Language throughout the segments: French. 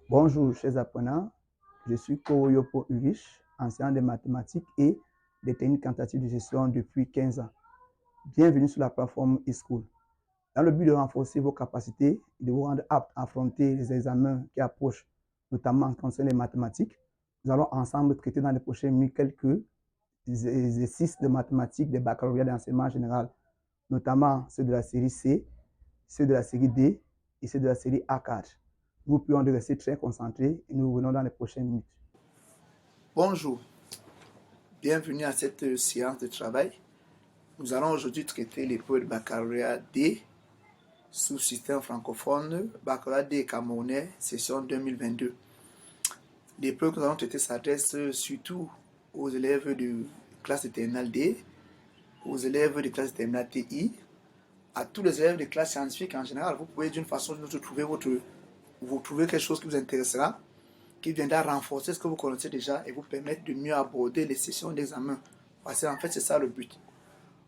Bonjour, chers apprenants. Je suis Koroyopo Urish, enseignant de mathématiques et des techniques quantitatives de gestion depuis 15 ans. Bienvenue sur la plateforme eSchool. Dans le but de renforcer vos capacités et de vous rendre aptes à affronter les examens qui approchent, notamment en concernant les mathématiques, nous allons ensemble traiter dans les prochaines minutes quelques exercices de mathématiques des baccalauréats d'enseignement général, notamment ceux de la série C, ceux de la série D et ceux de la série A4. Nous prions de rester très concentrés et nous revenons dans les prochaines minutes. Bonjour, bienvenue à cette séance de travail. Nous allons aujourd'hui traiter l'épreuve de baccalauréat D sous système francophone, baccalauréat D camerounais, session 2022. L'épreuve que nous allons traiter s'adresse surtout aux élèves de classe de terminale D, aux élèves de classe de terminale TI, à tous les élèves de classe scientifique en général. Vous pouvez d'une façon ou d'une autre trouver quelque chose qui vous intéressera, qui viendra renforcer ce que vous connaissez déjà et vous permettre de mieux aborder les sessions d'examen. Parce qu'en fait, c'est ça le but.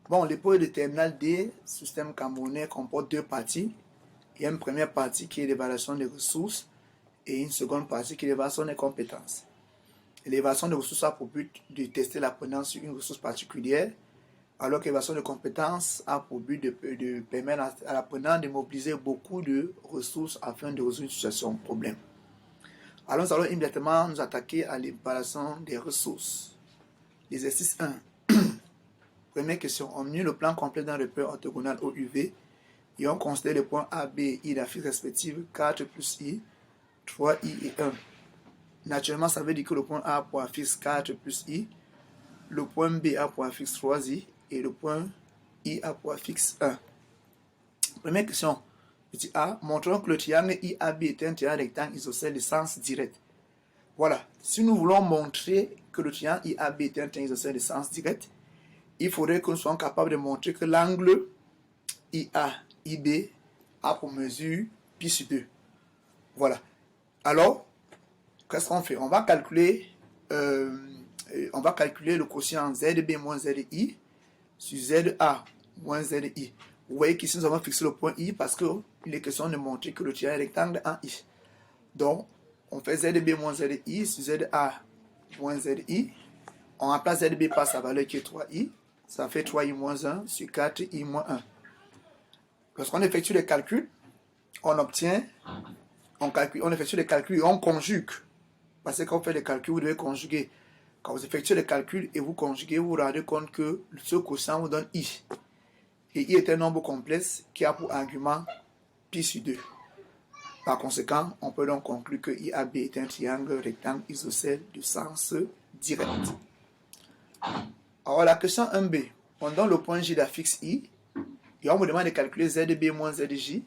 Bon, l'épreuve de terminale D, système camerounais, comporte deux parties. Il y a une première partie qui est l'évaluation des ressources et une seconde partie qui est l'évaluation des compétences. L'évaluation des ressources a pour but de tester l'apprenant sur une ressource particulière, alors que l'évaluation des compétences a pour but de permettre à l'apprenant de mobiliser beaucoup de ressources afin de résoudre une situation, un problème. Alors nous allons immédiatement nous attaquer à l'évaluation des ressources. L'exercice 1. Première question. On unit le plan complet d'un repère orthogonal OUV et on considère les points A, B et I d'affiche respective 4 plus I, 3I et 1. Naturellement, ça veut dire que le point A a pour affixe 4 plus I, le point B a pour affixe 3I et le point I a pour affixe 1. Première question. Petit A. Montrons que le triangle IAB est un triangle rectangle isocèle de sens direct. Voilà. Si nous voulons montrer que le triangle IAB est un triangle isocèle de sens direct, il faudrait que nous soyons capables de montrer que l'angle IA-IB a pour mesure pi sur 2. Voilà. Alors, qu'est-ce qu'on fait? On va calculer le quotient ZB moins ZI sur ZA moins ZI. Vous voyez qu'ici, nous avons fixé le point I parce qu'il est question de montrer que le triangle est rectangle en I. Donc, on fait ZB moins ZI sur ZA moins ZI. On remplace ZB par sa valeur qui est 3I. Ça fait 3i moins 1 sur 4i moins 1. Lorsqu'on effectue les calculs, on effectue les calculs et on conjugue. Parce que quand on fait les calculs, vous devez conjuguer. Quand vous effectuez les calculs et vous conjuguez, vous vous rendez compte que ce quotient vous donne i. Et i est un nombre complexe qui a pour argument pi sur 2. Par conséquent, on peut donc conclure que IAB est un triangle rectangle isocèle de sens direct. Alors la question 1b, on donne le point J d'affixe I et on vous demande de calculer ZB moins ZJ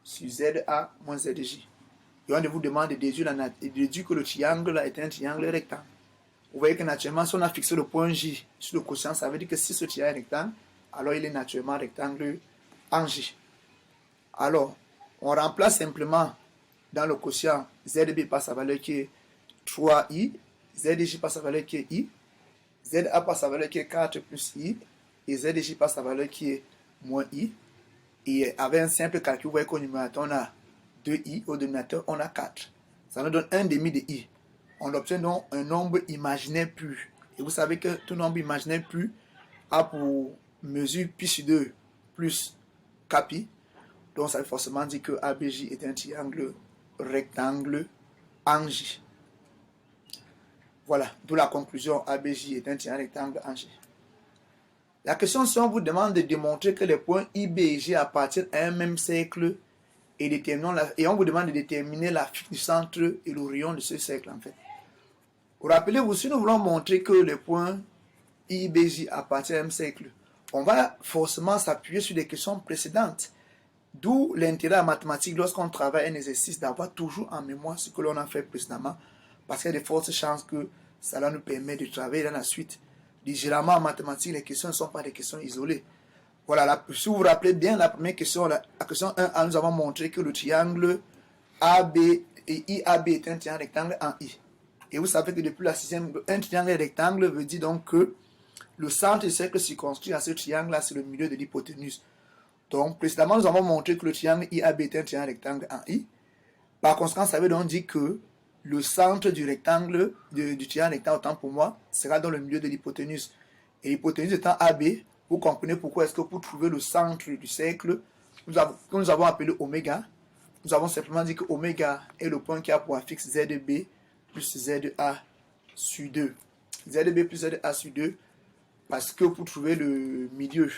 sur ZA moins ZJ. Et on vous demande de déduire que le triangle là est un triangle rectangle. Vous voyez que naturellement, si on a fixé le point J sur le quotient, ça veut dire que si ce triangle est rectangle, alors il est naturellement rectangle en J. Alors, on remplace simplement dans le quotient ZB par sa valeur qui est 3i, ZJ par sa valeur qui est i, ZA par sa valeur qui est 4 plus i, et ZJ par sa valeur qui est moins i. Et avec un simple calcul, vous voyez qu'au numérateur, on a 2i, au dénominateur, on a 4. Ça nous donne un demi de i. On obtient donc un nombre imaginaire pur. Et vous savez que tout nombre imaginaire pur a pour mesure pi sur 2 plus kpi. Donc ça veut forcément dire que ABJ est un triangle rectangle en J. Voilà, d'où la conclusion ABJ est un triangle rectangle en J. La question, si on vous demande de démontrer que les points IB et J appartiennent à un même cercle et on vous demande de déterminer la fixe du centre et le rayon de ce cercle en fait. Vous rappelez-vous, si nous voulons montrer que les points IB et J appartiennent à un même cercle, on va forcément s'appuyer sur les questions précédentes. D'où l'intérêt en mathématiques lorsqu'on travaille un exercice d'avoir toujours en mémoire ce que l'on a fait précédemment, parce qu'il y a de fortes chances que cela nous permet de travailler dans la suite. Généralement en mathématiques, les questions ne sont pas des questions isolées. Voilà, si vous vous rappelez bien la première question, la question 1A, nous avons montré que le triangle AB et IAB est un triangle rectangle en I. Et vous savez que depuis la sixième, un triangle rectangle veut dire donc que le centre du cercle circonscrit à ce triangle-là, c'est le milieu de l'hypoténuse. Donc, précédemment, nous avons montré que le triangle IAB est un triangle rectangle en I. Par conséquent, ça veut donc dire que le centre du rectangle, du triangle rectangle, autant pour moi, sera dans le milieu de l'hypoténuse. Et l'hypoténuse étant AB, vous comprenez pourquoi est-ce que pour trouver le centre du cercle, que nous avons appelé oméga, nous avons simplement dit que oméga est le point qui a pour affixe ZB plus ZA sur 2. ZB plus ZA sur 2, parce que pour trouver le milieu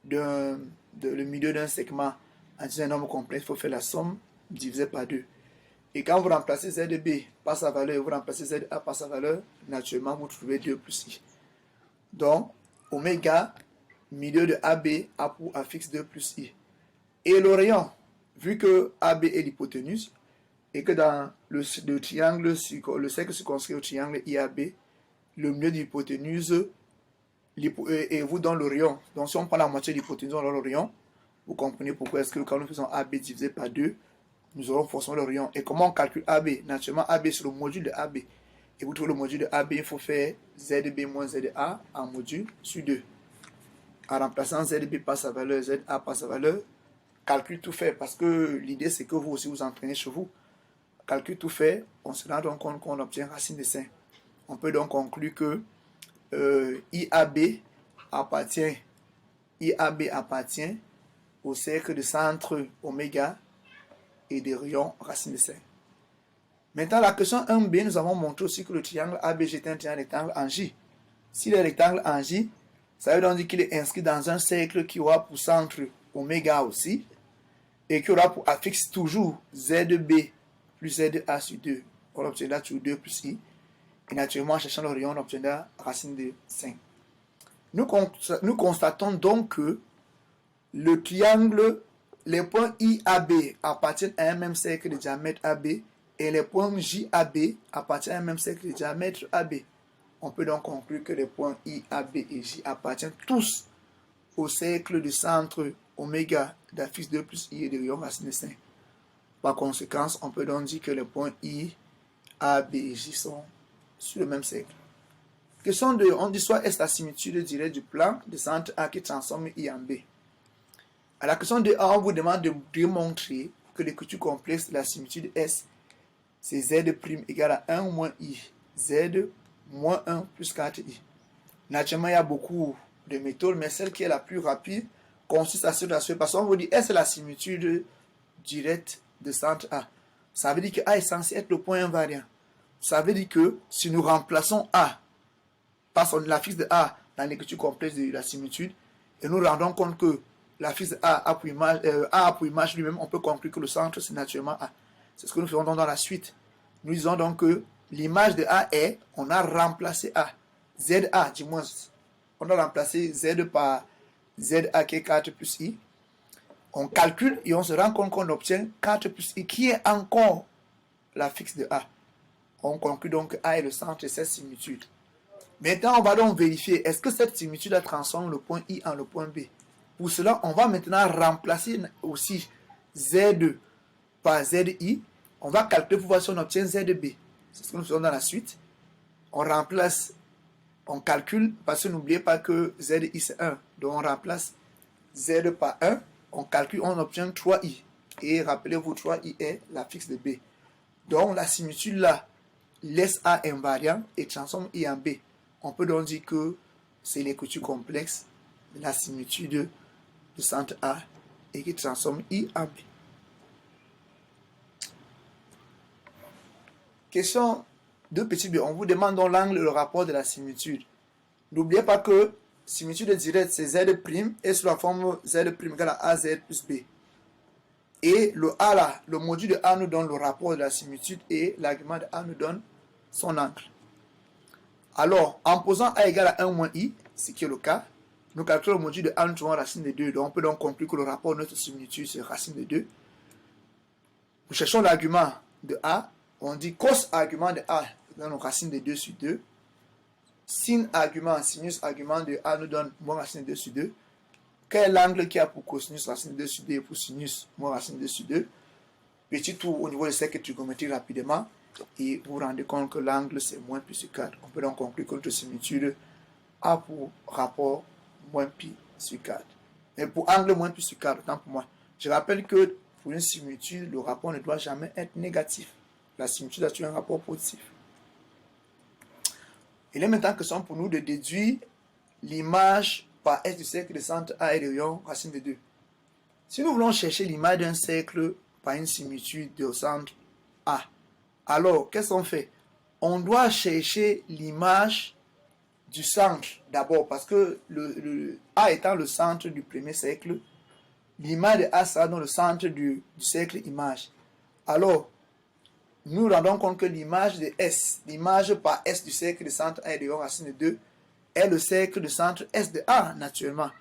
d'un segment en un nombre complexe, il faut faire la somme divisée par 2. Et quand vous remplacez ZB par sa valeur et vous remplacez ZA par sa valeur, naturellement, vous trouvez 2 plus I. Donc, oméga, milieu de AB, a pour affixe 2 plus I. Et le rayon, vu que AB est l'hypoténuse, et que dans le triangle, le cercle circonscrit au triangle IAB, le milieu de l'hypoténuse, et vous donne le rayon. Donc, si on prend la moitié de l'hypoténuse, on a le rayon. Vous comprenez pourquoi est-ce que quand nous faisons AB divisé par 2, nous aurons forcément le rayon. Et comment on calcule AB? Naturellement, AB c'est le module de AB. Et vous trouvez le module de AB, il faut faire ZB moins ZA en module sur 2. En remplaçant ZB par sa valeur, ZA par sa valeur, calcul tout fait. Parce que l'idée, c'est que vous aussi vous entraînez chez vous. Calcul tout fait, on se rend donc compte qu'on obtient racine de 5. On peut donc conclure que IAB appartient au cercle de centre oméga et des rayons racine de 5. Maintenant, la question 1b, nous avons montré aussi que le triangle ABG est un triangle rectangle en J. S'il est rectangle en J, ça veut donc dire qu'il est inscrit dans un cercle qui aura pour centre oméga aussi, et qui aura pour affixe toujours ZB plus ZA sur 2. On obtiendra toujours 2 plus I. Et naturellement, en cherchant le rayon, on obtiendra racine de 5. Nous constatons donc que le triangle, les points IAB appartiennent à un même cercle de diamètre AB et les points JAB appartiennent à un même cercle de diamètre AB. On peut donc conclure que les points IAB et J appartiennent tous au cercle du centre oméga d'affixe 2 plus I et de rayon racine de 5. Par conséquent, on peut donc dire que les points I, A, B et J sont sur le même cercle. Question 2. On dit soit est la similitude directe du plan de centre A qui transforme I en B. À la question 2A, on vous demande de démontrer que l'écriture complexe de la similitude S, c'est Z' égale à 1 moins I, Z moins 1 plus 4I. Naturellement, il y a beaucoup de méthodes, mais celle qui est la plus rapide consiste à se rassurer. Parce qu'on vous dit, est-ce la similitude directe de centre A? Ça veut dire que A est censé être le point invariant. Ça veut dire que si nous remplaçons A par l'affixe de A dans l'écriture complexe de la similitude, et nous rendons compte que l'affixe de A a pour image lui-même, on peut conclure que le centre c'est naturellement A. C'est ce que nous faisons dans la suite. Nous disons donc que l'image de A est, on a remplacé A. ZA, du moins, on a remplacé Z par ZA qui est 4 plus I. On calcule et on se rend compte qu'on obtient 4 plus I qui est encore l'affixe de A. On conclut donc que A est le centre de cette similitude. Maintenant, on va donc vérifier, est-ce que cette similitude a transformé le point I en le point B? Pour cela, on va maintenant remplacer aussi Z par ZI. On va calculer pour voir si on obtient ZB. C'est ce que nous faisons dans la suite. On remplace, on calcule, parce que n'oubliez pas que ZI c'est 1. Donc on remplace Z par 1. On calcule, on obtient 3I. Et rappelez-vous, 3I est l'affixe de B. Donc la similitude là laisse A invariant et transforme I en B. On peut donc dire que c'est l'écriture complexe de la similitude du centre A et qui transforme I en B. Question de petit b. On vous demande donc l'angle et le rapport de la similitude. N'oubliez pas que similitude directe c'est Z' et sous la forme Z' égale à AZ plus B. Et le A là, le module de A nous donne le rapport de la similitude et l'argument de A nous donne son angle. Alors, en posant A égale à 1 moins I, ce qui est le cas, nous calculons le module de A, nous trouvons racine de 2. Donc on peut donc conclure que le rapport de notre similitude c'est racine de 2. Nous cherchons l'argument de A. On dit cos argument de A nous donne racine de 2 sur 2. Sin argument, sinus argument de A nous donne moins racine de 2 sur 2. Quel est l'angle qui a pour cosinus racine de 2 sur 2 et pour sinus moins racine de 2 sur 2? Petit tour au niveau de cercle trigonométrique rapidement. Et vous vous rendez compte que l'angle c'est moins pi sur 4. On peut donc conclure que notre similitude a pour rapport moins pi sur 4. Et pour angle moins pi sur 4, autant pour moi. Je rappelle que pour une similitude, le rapport ne doit jamais être négatif. La similitude a toujours un rapport positif. Il est maintenant question pour nous de déduire l'image par S du cercle de centre A et de rayon racine de 2. Si nous voulons chercher l'image d'un cercle par une similitude de centre A, alors qu'est-ce qu'on fait? On doit chercher l'image du centre d'abord, parce que le A étant le centre du premier cercle, l'image de A sera dans le centre du cercle image. Alors, nous rendons compte que l'image de S, l'image par S du cercle de centre A et de rayon racine de 2, est le cercle de centre S de A, naturellement.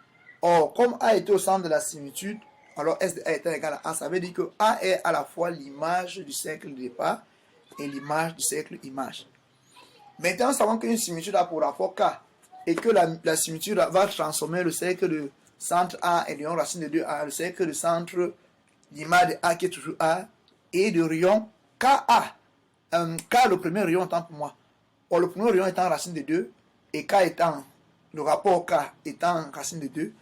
Or, comme A était au centre de la similitude, alors S de A étant égal à A, ça veut dire que A est à la fois l'image du cercle de départ et l'image du cercle image. Maintenant, nous savons qu'une similitude a pour rapport K et que la similitude va transformer le cercle de centre A et de rayon racine de 2 A, le cercle de centre l'image de A qui est toujours A et de rayon KA. K, le premier rayon étant pour moi. Or, le premier rayon étant racine de 2 et K étant, le rapport K étant racine de 2,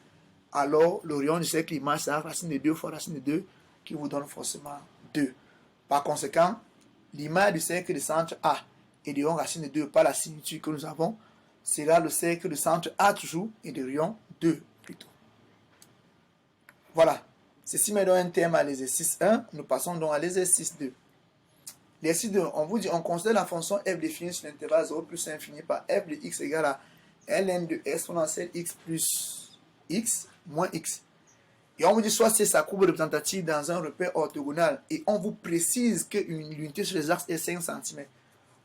alors le rayon du cercle image sera racine de 2 fois racine de 2 qui vous donne forcément 2. Par conséquent, l'image du cercle de centre A et de rayon racine de 2 par la similitude que nous avons sera le cercle de centre A toujours et de rayon 2 plutôt. Voilà. Ceci met donc un terme à l'exercice 1. Nous passons donc à l'exercice 2. L'exercice 2, on vous dit, on considère la fonction f définie sur l'intervalle 0 plus infini par f de x égale à ln de exponentielle x plus x moins x. Et on vous dit soit c'est sa courbe représentative dans un repère orthogonal et on vous précise que l'unité sur les axes est 5 cm.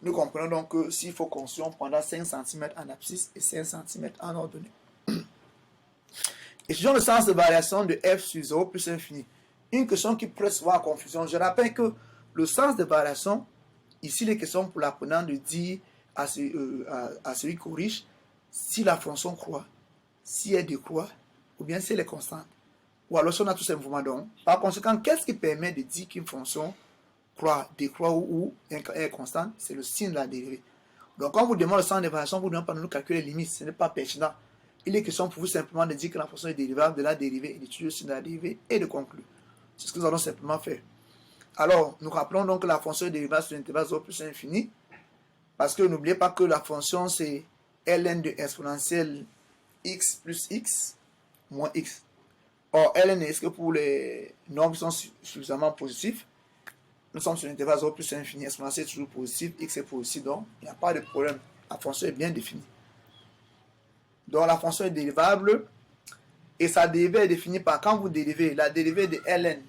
Nous comprenons donc que s'il faut construire, on prendra 5 cm en abscisse et 5 cm en ordonnée. Étudions le sens de variation de f sur 0 plus infini. Une question qui peut souvent en confusion. Je rappelle que le sens de variation, ici, il est question pour l'apprenant de dire à celui qui corrige si la fonction croît, si elle décroît, ou bien si elle est constante. Ou alors si on a tout simplement donc. Par conséquent, qu'est-ce qui permet de dire qu'une fonction croît, décroît ou est constante? C'est le signe de la dérivée. Donc, quand on vous demande le sens de variation, vous ne demandez pas de nous calculer les limites. Ce n'est pas pertinent. Il est question pour vous simplement de dire que la fonction est dérivable de la dérivée et d'étudier le signe de la dérivée et de conclure. C'est ce que nous allons simplement faire. Alors, nous rappelons donc que la fonction est dérivable sur l'intervalle 0 plus infini, parce que n'oubliez pas que la fonction c'est ln de exponentielle x plus x moins x. Or, ln est-ce que pour les nombres qui sont suffisamment positifs, nous sommes sur l'intervalle 0 plus infini, exponentielle est toujours positive, x est positif, donc il n'y a pas de problème. La fonction est bien définie. Donc, la fonction est dérivable et sa dérivée est définie par quand vous dérivez la dérivée de ln.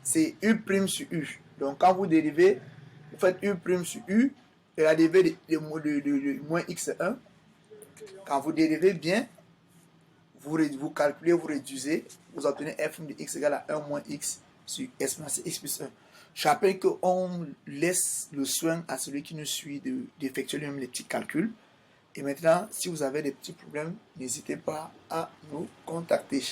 C'est u' sur u. Donc, quand vous dérivez, vous faites u' sur u et la dérivée de moins x est 1. Quand vous dérivez bien, vous calculez, vous réduisez, vous obtenez f de x égale à 1 moins x sur exponentielle x plus 1. Je rappelle qu'on laisse le soin à celui qui nous suit d'effectuer lui-même les petits calculs. Et maintenant, si vous avez des petits problèmes, n'hésitez pas à nous contacter.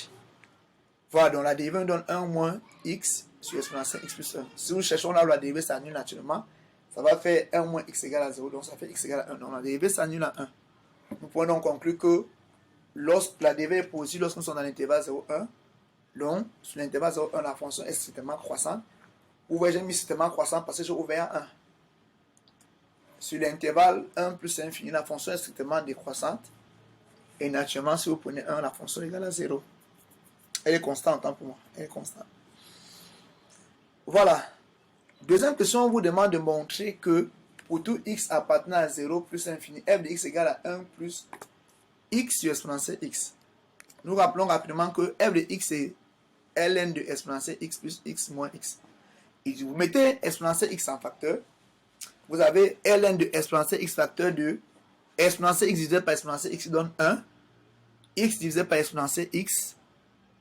Voilà, donc la dérivée nous donne 1 moins x sur exponentielle x plus 1. Si nous cherchons là où la dérivée s'annule naturellement, ça va faire 1 moins x égale à 0, donc ça fait x égale à 1. Donc la dérivée s'annule à 1. Nous pouvons donc conclure que lorsque la dérivée est positive, lorsque nous sommes dans l'intervalle 0, 1, donc sur l'intervalle 0, 1, la fonction est strictement croissante. Vous voyez, j'ai mis strictement croissante parce que j'ai ouvert à 1. Sur l'intervalle 1 plus infini, la fonction est strictement décroissante. Et naturellement, si vous prenez 1, la fonction est égale à 0. Elle est constante, hein, pour moi. Elle est constante. Voilà. Deuxième question, on vous demande de montrer que pour tout x appartenant à 0 plus infini, f de x égale à 1 plus x sur exponentielle x. Nous rappelons rapidement que f de x est ln de exponentielle x plus x moins x. Et vous mettez exponentielle x en facteur. Vous avez ln de exponentielle x facteur de exponentielle x divisé par exponentielle x donne 1. X divisé par exponentielle x.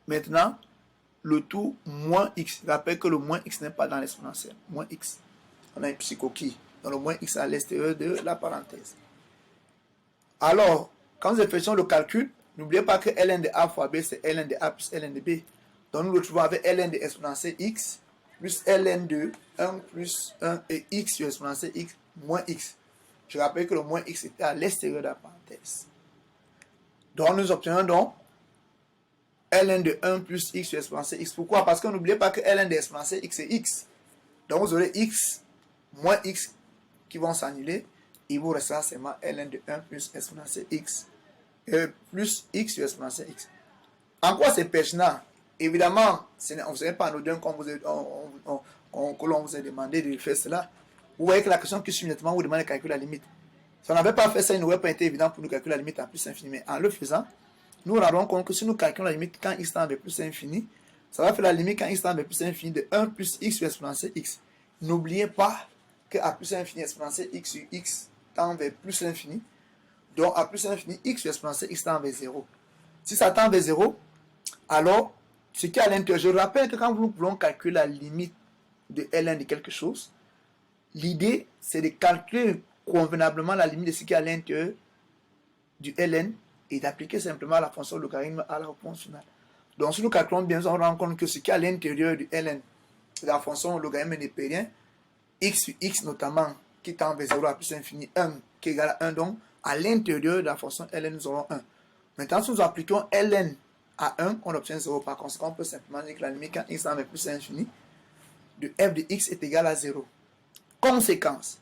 Maintenant, le tout moins x. Je rappelle que le moins x n'est pas dans l'exponentielle. Moins x. On a une petite coquille. Donc le moins x à l'extérieur de la parenthèse. Alors, quand nous effectuons le calcul, n'oubliez pas que ln de a fois b, c'est ln de a plus ln de b. Donc nous le retrouvons avec ln de exponentielle x plus ln de 1 plus 1 et x sur exponentielle x moins x. Je rappelle que le moins x était à l'extérieur de la parenthèse. Donc nous obtenons donc ln de 1 plus x sur exponentielle x. Pourquoi? Parce que n'oubliez pas que ln de exponentielle x c'est x. Donc vous aurez x moins x qui vont s'annuler, il vous restera seulement ln de 1 plus exponentielle x, plus x sur exponentielle x. En quoi c'est pertinent? Évidemment, vous ne savez pas anodin que l'on vous a demandé de faire cela. Vous voyez que la question qui suit immédiatement vous demande de calculer la limite. Si on n'avait pas fait ça, il n'aurait pas été évident pour nous calculer la limite à plus infini. Mais en le faisant, nous rendons compte que si nous calculons la limite quand x tend vers plus infini, ça va faire la limite quand x tend vers plus infini de 1 plus x sur exponentielle x. N'oubliez pas qu'à plus infini, exponentielle x sur x tend vers plus infini. Donc à plus infini, x sur exponentielle x tend vers 0. Si ça tend vers 0, alors ce qui est à l'intérieur, je rappelle que quand nous voulons calculer la limite de ln de quelque chose, l'idée c'est de calculer convenablement la limite de ce qui est à l'intérieur du ln et d'appliquer simplement la fonction logarithme à la réponse finale. Donc si nous calculons bien, on rend compte que ce qui est à l'intérieur du ln de la fonction logarithme népérien, x sur x notamment, qui tend vers 0 à plus infini, 1 qui est égal à 1, donc à l'intérieur de la fonction ln, nous aurons 1. Maintenant, si nous appliquons ln à 1, on obtient 0. Par conséquent, on peut simplement dire que la limite quand x tend vers plus infini de f de x est égal à 0. Conséquence,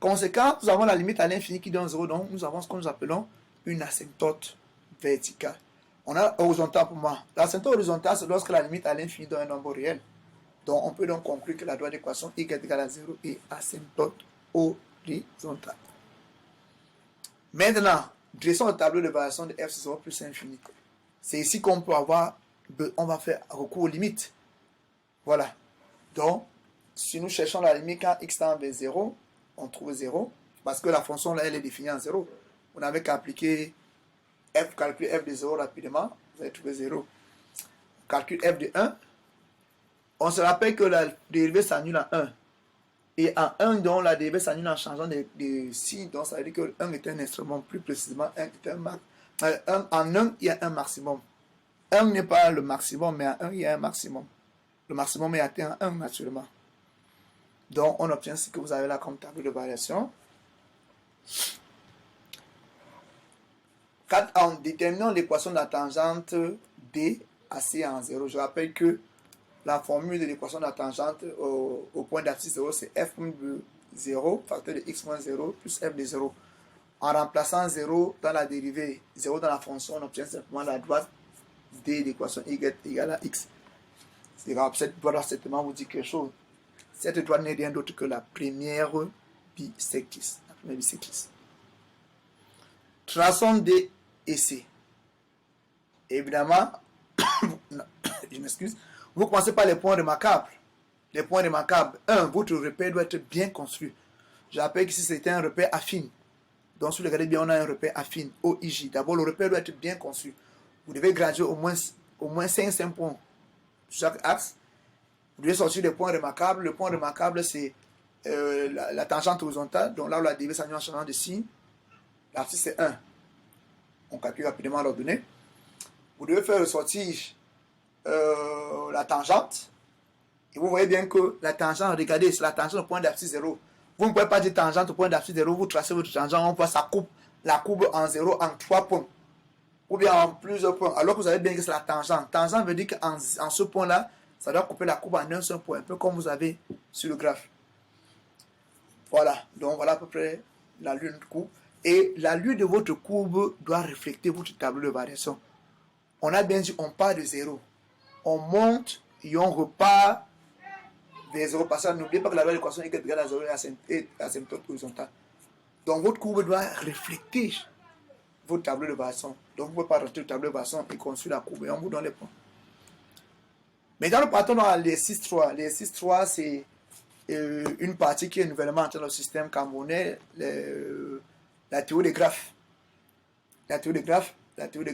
nous avons la limite à l'infini qui donne 0, donc nous avons ce que nous appelons une asymptote verticale. On a horizontale pour moi. L'asymptote horizontale, c'est lorsque la limite à l'infini donne un nombre réel. Donc, on peut donc conclure que la droite d'équation y est égale à 0 est asymptote horizontale. Maintenant, dressons le tableau de variation de f sur 0 plus infini. C'est ici qu'on peut avoir, on va faire recours aux limites. Voilà. Donc, si nous cherchons la limite quand x tend vers 0, on trouve 0, parce que la fonction là, elle est définie en 0. Vous n'avez qu'à appliquer f, calculer f de 0 rapidement, vous allez trouver 0. Calcule f de 1. On se rappelle que la dérivée s'annule en 1. Et en 1, donc, la dérivée s'annule en changeant de signes. Donc, ça veut dire que 1 est un instrument, plus précisément, 1 est un max. En 1, il y a un maximum. 1 n'est pas le maximum, mais en 1, il y a un maximum. Le maximum est atteint en 1, naturellement. Donc, on obtient ce que vous avez là comme tableau de variation. En déterminant l'équation de la tangente D à C en 0, je rappelle que la formule de l'équation de la tangente au point d'abscisse 0, c'est f' de 0, facteur de x moins 0, plus f de 0. En remplaçant 0 dans la dérivée, 0 dans la fonction, on obtient simplement la droite D d'équation y égale à x. Cette droite doit certainement vous dire quelque chose. Cette droite n'est rien d'autre que la première bisectrice. Traçons D et C. Évidemment, je m'excuse, vous commencez par les points remarquables. Les points remarquables. 1. Votre repère doit être bien construit. Je rappelle qu'ici c'était un repère affine. Donc si vous regardez bien, on a un repère affine, OIJ. D'abord, le repère doit être bien construit. Vous devez graduer au moins 5 points sur chaque axe. Vous devez sortir des points remarquables. Le point remarquable, c'est la tangente horizontale. Donc là où la dérivée s'annule en changeant de signe. L'article c'est 1. On calcule rapidement l'ordonnée. Vous devez faire ressortir la tangente. Et vous voyez bien que la tangente, regardez, c'est la tangente au point d'abscisse 0. Vous ne pouvez pas dire tangente au point d'abscisse 0. Vous tracez votre tangente, on voit ça coupe la courbe en 0 en 3 points. Ou bien en plusieurs points. Alors que vous savez bien que c'est la tangente. Tangente veut dire qu'en ce point-là, ça doit couper la courbe en un seul point. Un peu comme vous avez sur le graphe. Voilà. Donc voilà à peu près la ligne de courbe. Et la ligne de votre courbe doit refléter votre tableau de variation. On a bien dit, on part de 0. On monte et on repart vers 0. Parce que n'oubliez pas que la loi de l'équation est égale à 0 et asymptote horizontale. Donc votre courbe doit refléter votre tableau de variation. Donc vous ne pouvez pas rentrer le tableau de variation et construire la courbe et on vous donne les points. Maintenant, nous partons dans l'exercice 3. L'exercice 3, c'est une partie qui est nouvellement entrée dans le système camerounais, la théorie des graphes. La théorie des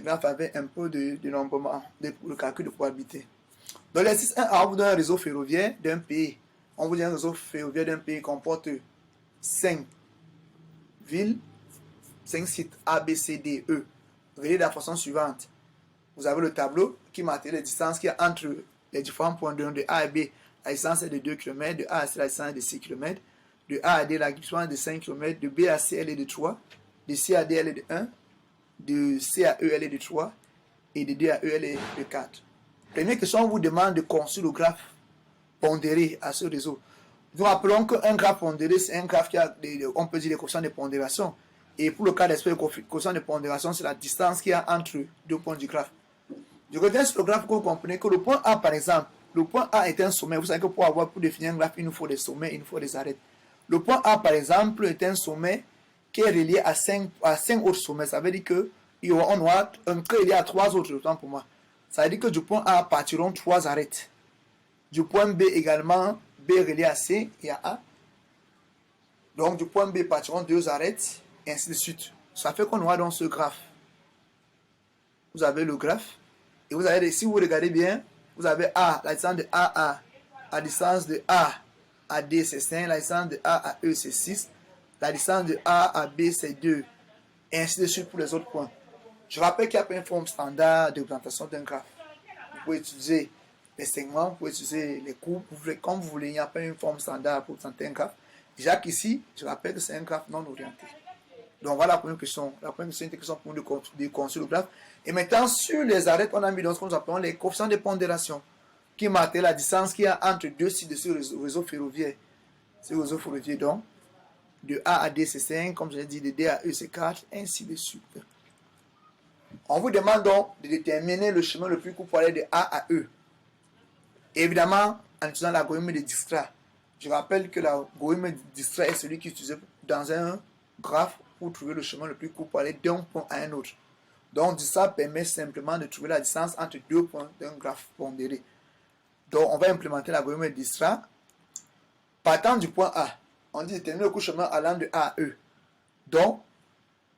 graphes avait un peu de nombrement, de calcul de probabilité. Dans l'exercice 1, on vous donne un réseau ferroviaire d'un pays. On vous dit un réseau ferroviaire d'un pays comporte 5 villes, 5 sites A, B, C, D, E. Regardez de la façon suivante. Vous avez le tableau qui marque les distances qu'il y a entre les différents points de A et B. La distance est de 2 km, de A à C, la distance est de 6 km, de A à D, la distance est de 5 km, de B à C, elle est de 3, de C à D, elle est de 1, de C à E, elle est de 3, et de D à E, elle est de 4. Première question, on vous demande de construire le graphe pondéré à ce réseau. Nous rappelons qu'un graphe pondéré, c'est un graphe qui a, on peut dire, des coefficients de pondération. Et pour le cas d'espèce, le quotient de pondération, c'est la distance qu'il y a entre deux points du graphe. Je reviens sur le graphe pour que vous compreniez que le point A, par exemple, le point A est un sommet. Vous savez que pour définir un graphe, il nous faut des sommets, il nous faut des arêtes. Le point A, par exemple, est un sommet qui est relié à 5 autres sommets. Ça veut dire qu'on aura un trait relié à 3 autres, autant pour moi. Ça veut dire que du point A partiront 3 arêtes. Du point B également, B relié à C et à A. Donc du point B partiront 2 arêtes, et ainsi de suite. Ça fait qu'on aura dans ce graphe. Vous avez le graphe. Et vous avez, si vous regardez bien, vous avez A, la distance de A à la distance de A à D c'est 5, la distance de A à E c'est 6, la distance de A à B c'est 2, et ainsi de suite pour les autres points. Je rappelle qu'il n'y a pas une forme standard de représentation d'un graphe. Vous pouvez utiliser les segments, vous pouvez utiliser les courbes, comme vous voulez, il n'y a pas une forme standard pour représenter un graphe. Déjà qu'ici, je rappelle que c'est un graphe non orienté. Donc voilà la première question. La première question est une question pour nous de construire le graphe. Et maintenant, sur les arêtes, on a mis dans ce que nous appelons les coefficients de pondération, qui marquent la distance qu'il y a entre deux sites de ce réseau ferroviaire. Ce réseau ferroviaire, donc, de A à D, c'est 5, comme je l'ai dit, de D à E, c'est 4, ainsi de suite. On vous demande donc de déterminer le chemin le plus court pour aller de A à E. Et évidemment, en utilisant l'algorithme de Dijkstra. Je rappelle que l'algorithme de Dijkstra est celui qui est utilisé dans un graphe pour trouver le chemin le plus court pour aller d'un point à un autre. Donc, ça permet simplement de trouver la distance entre deux points d'un graphe pondéré. Donc, on va implémenter l'algorithme de Dijkstra. Partant du point A, on dit déterminer le court chemin allant de A à E. Donc,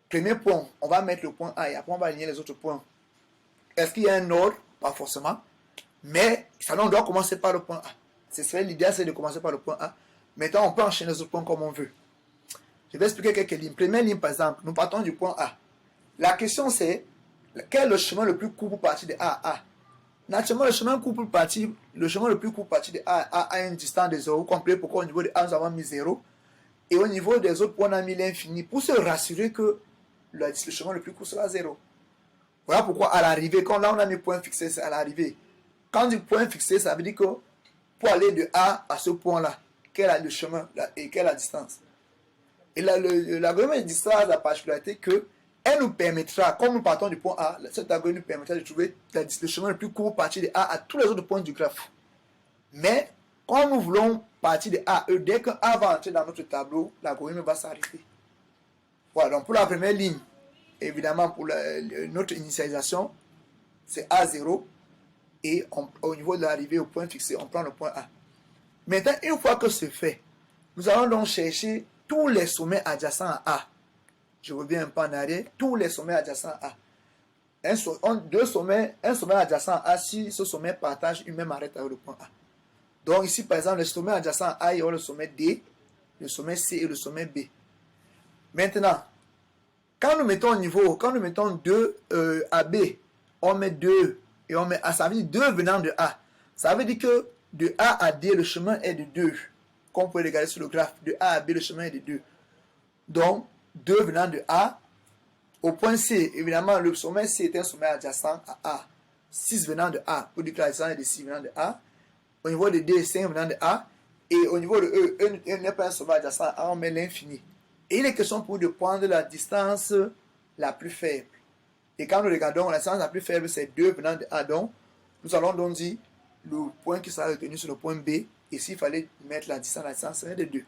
premier point, on va mettre le point A et après on va aligner les autres points. Est-ce qu'il y a un ordre? Pas forcément. Mais, ça on doit commencer par le point A. L'idéal, c'est de commencer par le point A. Maintenant, on peut enchaîner les autres points comme on veut. Je vais expliquer quelques lignes. Première ligne, par exemple, nous partons du point A. La question, c'est quel est le chemin le plus court pour partir de A à A? Naturellement, le chemin le plus court pour partir de A à A a une distance de 0. Vous comprenez pourquoi au niveau de A, nous avons mis 0. Et au niveau des autres points, on a mis l'infini pour se rassurer que le chemin le plus court sera 0. Voilà pourquoi à l'arrivée, quand là on a mis point fixé, c'est à l'arrivée. Quand on dit point fixé, ça veut dire que pour aller de A à ce point-là, quel est le chemin et quelle est la distance? Et l'algorithme de Dijkstra a la particularité que elle nous permettra, comme nous partons du point A, cet algorithme nous permettra de trouver le chemin le plus court partir de A à tous les autres points du graphe. Mais, quand nous voulons partir de A à E, dès que A va entrer dans notre tableau, l'algorithme va s'arrêter. Voilà, donc pour la première ligne, évidemment pour notre initialisation, c'est A0. Et au niveau de l'arrivée au point fixé, on prend le point A. Maintenant, une fois que c'est fait, nous allons donc chercher tous les sommets adjacents à A. Je reviens un peu en arrière. Tous les sommets adjacents à A. Un sommet adjacent à A, si ce sommet partage une même arête avec le point A. Donc ici, par exemple, le sommet adjacent à A, il y aura le sommet D, le sommet C et le sommet B. Maintenant, quand nous mettons 2 à B, on met 2 et on met A, ça veut dire 2 venant de A. Ça veut dire que de A à D, le chemin est de 2. Comme vous pouvez regarder sur le graphe, de A à B, le chemin est de 2. Donc, 2 venant de A. Au point C, évidemment, le sommet C est un sommet adjacent à A. 6 venant de A, pour dire que la distance est de 6 venant de A. Au niveau de D, 5 venant de A. Et au niveau de E n'est pas un sommet adjacent à A, on met l'infini. Et il est question pour vous de prendre la distance la plus faible. Et quand nous regardons, la distance la plus faible, c'est 2 venant de A. Donc, nous allons donc dire le point qui sera retenu sur le point B. Et s'il fallait mettre la distance serait de 2.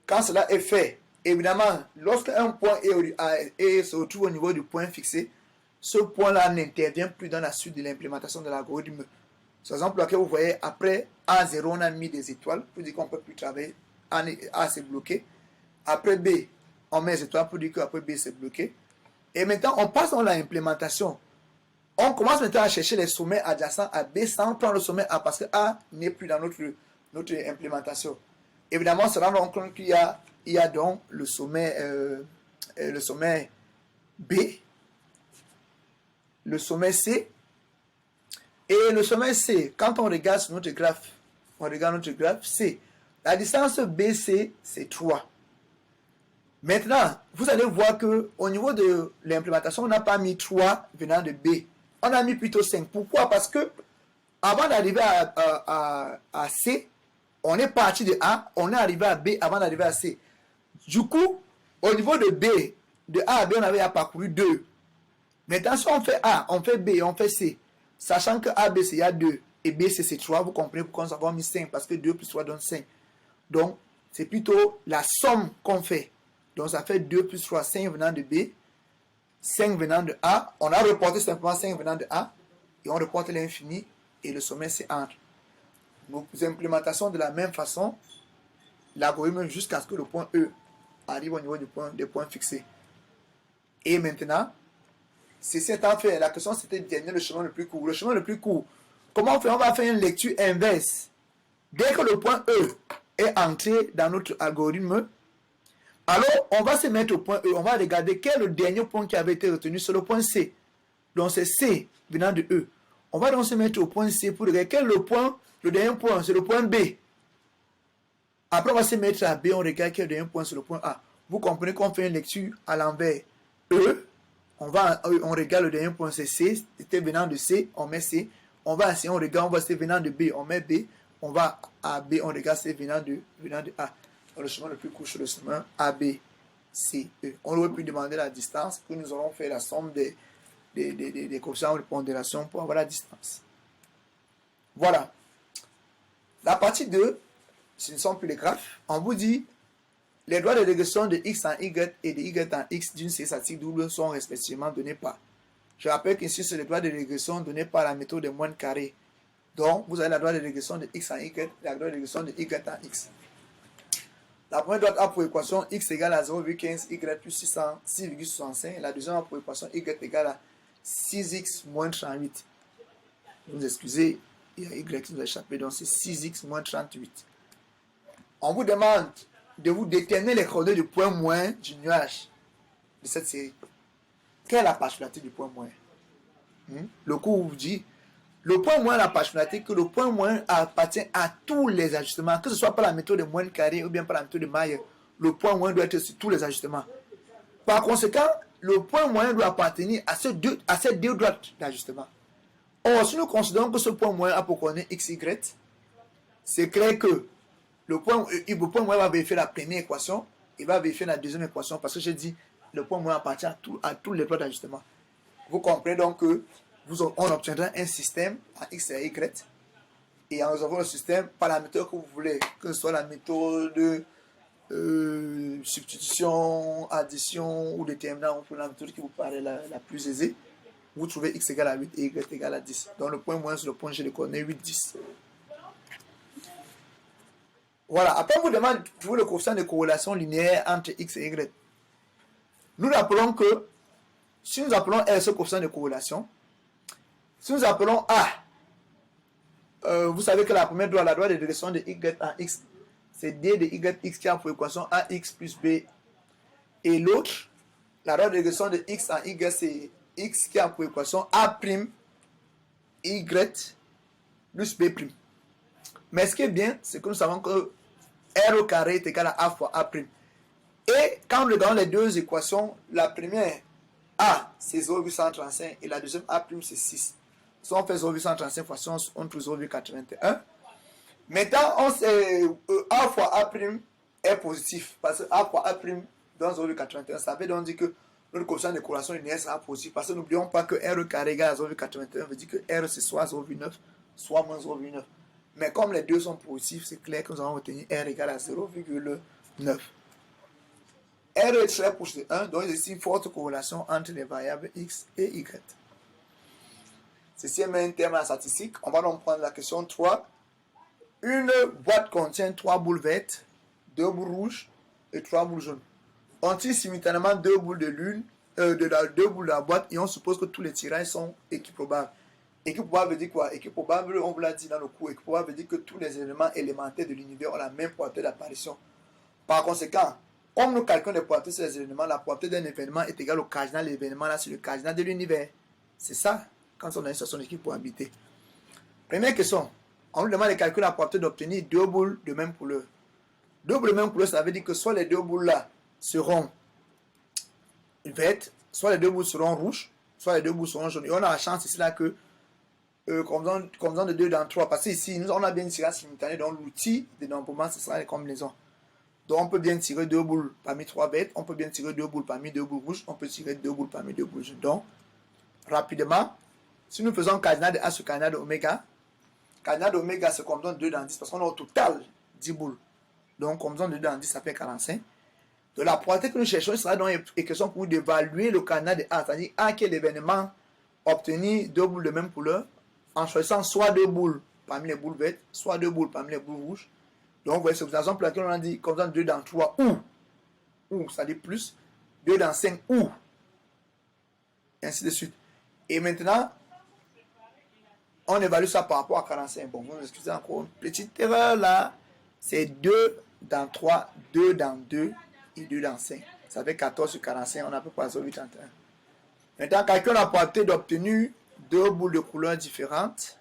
Quand cela est fait, évidemment, lorsqu'un point se retrouve au niveau du point fixé, ce point-là n'intervient plus dans la suite de l'implémentation de l'algorithme. Par exemple, là, vous voyez, après A0, on a mis des étoiles pour dire qu'on ne peut plus travailler. A c'est bloqué. Après B, on met des étoiles pour dire qu'après B c'est bloqué. Et maintenant, on passe dans l'implémentation. On commence maintenant à chercher les sommets adjacents à B sans prendre le sommet A parce que A n'est plus dans notre implémentation. Évidemment, on se rend compte qu'il y a donc le sommet B, le sommet C. Et le sommet C, quand on regarde sur notre graphe, C, la distance BC, c'est 3. Maintenant, vous allez voir qu'au niveau de l'implémentation, on n'a pas mis 3 venant de B. On a mis plutôt 5. Pourquoi? Parce que avant d'arriver à C, On est parti de A, on est arrivé à B avant d'arriver à C. Du coup, au niveau de B, de A à B, on avait à parcourir 2. Maintenant, si on fait A, on fait B et on fait C, sachant que A, B, C, il y a 2 et B, C, c'est 3, vous comprenez pourquoi nous avons mis 5, parce que 2 plus 3 donne 5. Donc, c'est plutôt la somme qu'on fait. Donc, ça fait 2 plus 3, 5 venant de B, 5 venant de A. On a reporté simplement 5 venant de A, et on reporte l'infini, et le sommet, c'est entre. Nos implémentations de la même façon, l'algorithme jusqu'à ce que le point E arrive au niveau des points fixés. Et maintenant, c'est étant fait, la question c'était de gagner le chemin le plus court. Le chemin le plus court, comment on fait? On va faire une lecture inverse. Dès que le point E est entré dans notre algorithme, alors on va se mettre au point E, on va regarder quel est le dernier point qui avait été retenu, c'est le point C. Donc c'est C venant de E. On va donc se mettre au point C pour regarder quel est le point, le dernier point, c'est le point B. Après on va se mettre à B, on regarde quel est le dernier point, c'est le point A. Vous comprenez qu'on fait une lecture à l'envers. E, on regarde le dernier point, c'est C, c'était venant de C, on met C. On va à C, on regarde, on va C venant de B, on met B. On va à B, on regarde C venant de A. Donc, le chemin le plus court, c'est le chemin A, B, C, E. On aurait pu demander la distance, que nous aurons fait la somme des coefficients de pondération pour avoir la distance. Voilà. La partie 2, ce ne sont plus les graphes. On vous dit les droits de régression de x en y et de y en x d'une série statistique double sont respectivement donnés par. Je rappelle qu'ici, c'est les droits de régression donnés par la méthode des moines carrés. Donc, vous avez la droite de régression de x en y, la droite de régression de y en x. La première droite a pour équation x égale à 0,15, y plus 6,65. La deuxième a pour équation y égale à 6x moins 38. Vous excusez, il y a y qui nous a échappé, donc c'est 6x moins 38. On vous demande de vous déterminer les coordonnées du point moins du nuage de cette série. Quelle est la particularité du point moins? Le cours vous dit, le point moins a la particularité que le point moins appartient à tous les ajustements, que ce soit par la méthode de moyenne carrée ou bien par la méthode de Mayer. Le point moins doit être sur tous les ajustements. Par conséquent, le point moyen doit appartenir à ces deux droites d'ajustement. Or, si nous considérons que ce point moyen a pour coordonnée x, y, c'est clair que le point moyen va vérifier la première équation, il va vérifier la deuxième équation, parce que j'ai dit le point moyen appartient à tous les droites d'ajustement. Vous comprenez donc que on obtiendra un système à x et à y, et nous avons le système par la méthode que vous voulez, que ce soit la méthode substitution, addition ou déterminant, pour la méthode qui vous paraît la plus aisée. Vous trouvez x égale à 8 et y égale à 10. Donc le point moyen sur le point G de coordonnées 8, 10. Voilà, après on vous demande de trouver le coefficient de corrélation linéaire entre x et y. Nous rappelons que si nous appelons R ce coefficient de corrélation, si nous appelons A, vous savez que la première droite, la droite de régression de y en x, c'est d de yx qui a pour équation ax plus b. Et l'autre, la droite de régression de x en y, c'est x qui a pour équation a' y plus b'. Mais ce qui est bien, c'est que nous savons que r au carré est égal à a fois a'. Et quand nous regardons les deux équations, la première, a, c'est 0,135 et la deuxième a', c'est 6. Si on fait 0,135 fois 100, on trouve 0,81. Maintenant, on sait a fois a' est positif, parce que a fois a' donne 0,81. Ça veut donc dire que notre coefficient de corrélation linéaire sera positif, parce que n'oublions pas que r carré égale à 0,81 veut dire que r c'est soit 0,9, soit moins 0,9. Mais comme les deux sont positifs, c'est clair que nous allons retenir r égale à 0,9. R est très proche de 1, donc il existe une forte corrélation entre les variables x et y. Ceci est un terme en statistique. On va donc prendre la question 3. Une boîte contient 3 boules vertes, 2 boules rouges et 3 boules jaunes. On tire simultanément 2 boules de l'une, 2 boules de la boîte, et on suppose que tous les tirages sont équiprobables. Équiprobable veut dire quoi? Équiprobable, on vous l'a dit dans le cours, équiprobable veut dire que tous les éléments élémentaires de l'univers ont la même probabilité d'apparition. Par conséquent, comme nous calculons les probabilités sur les événements, la probabilité d'un événement est égale au cardinal de l'événement là sur le cardinal de l'univers. C'est ça, quand on a une situation d'équiprobabilité. Première question, on nous demande de calculer la probabilité d'obtenir 2 boules de même couleur. 2 boules de même couleur, ça veut dire que soit les 2 boules là seront vertes, soit les 2 boules seront rouges, soit les 2 boules seront jaunes. Et on a la chance ici là que combinaison de 2 dans 3. Parce qu'ici, on a bien tiré simultané, donc l'outil de dénombrement, ce sera les combinaisons. Donc, on peut bien tirer 2 boules parmi 3 bêtes, on peut bien tirer 2 boules parmi 2 boules rouges, on peut tirer 2 boules parmi 2 boules jaunes. Donc, rapidement, si nous faisons cardinal de A sur cardinal d'oméga c'est combinaison de 2 dans 10, parce qu'on a au total 10 boules. Donc, combinaison de 2 dans 10, ça fait 45. De la probabilité que nous cherchons, il sera donc une question pour nous d'évaluer le cardinal de A, c'est-à-dire A qui est l'événement obtenir 2 boules de même couleur en choisissant soit 2 boules parmi les boules vertes, soit 2 boules parmi les boules rouges. Donc, vous voyez, c'est la raison pour laquelle on a dit comme ça 2 dans 3 ou, ça dit plus, 2 dans 5 ou, et ainsi de suite. Et maintenant, on évalue ça par rapport à 45. Bon, vous excusez encore, une petite erreur là, c'est 2 dans 3, 2 dans 2 et 2 dans 5. Ça fait 14 sur 45, on a à peu près 0,81. Maintenant, calcul la probabilité d'obtenir 2 boules de couleurs différentes.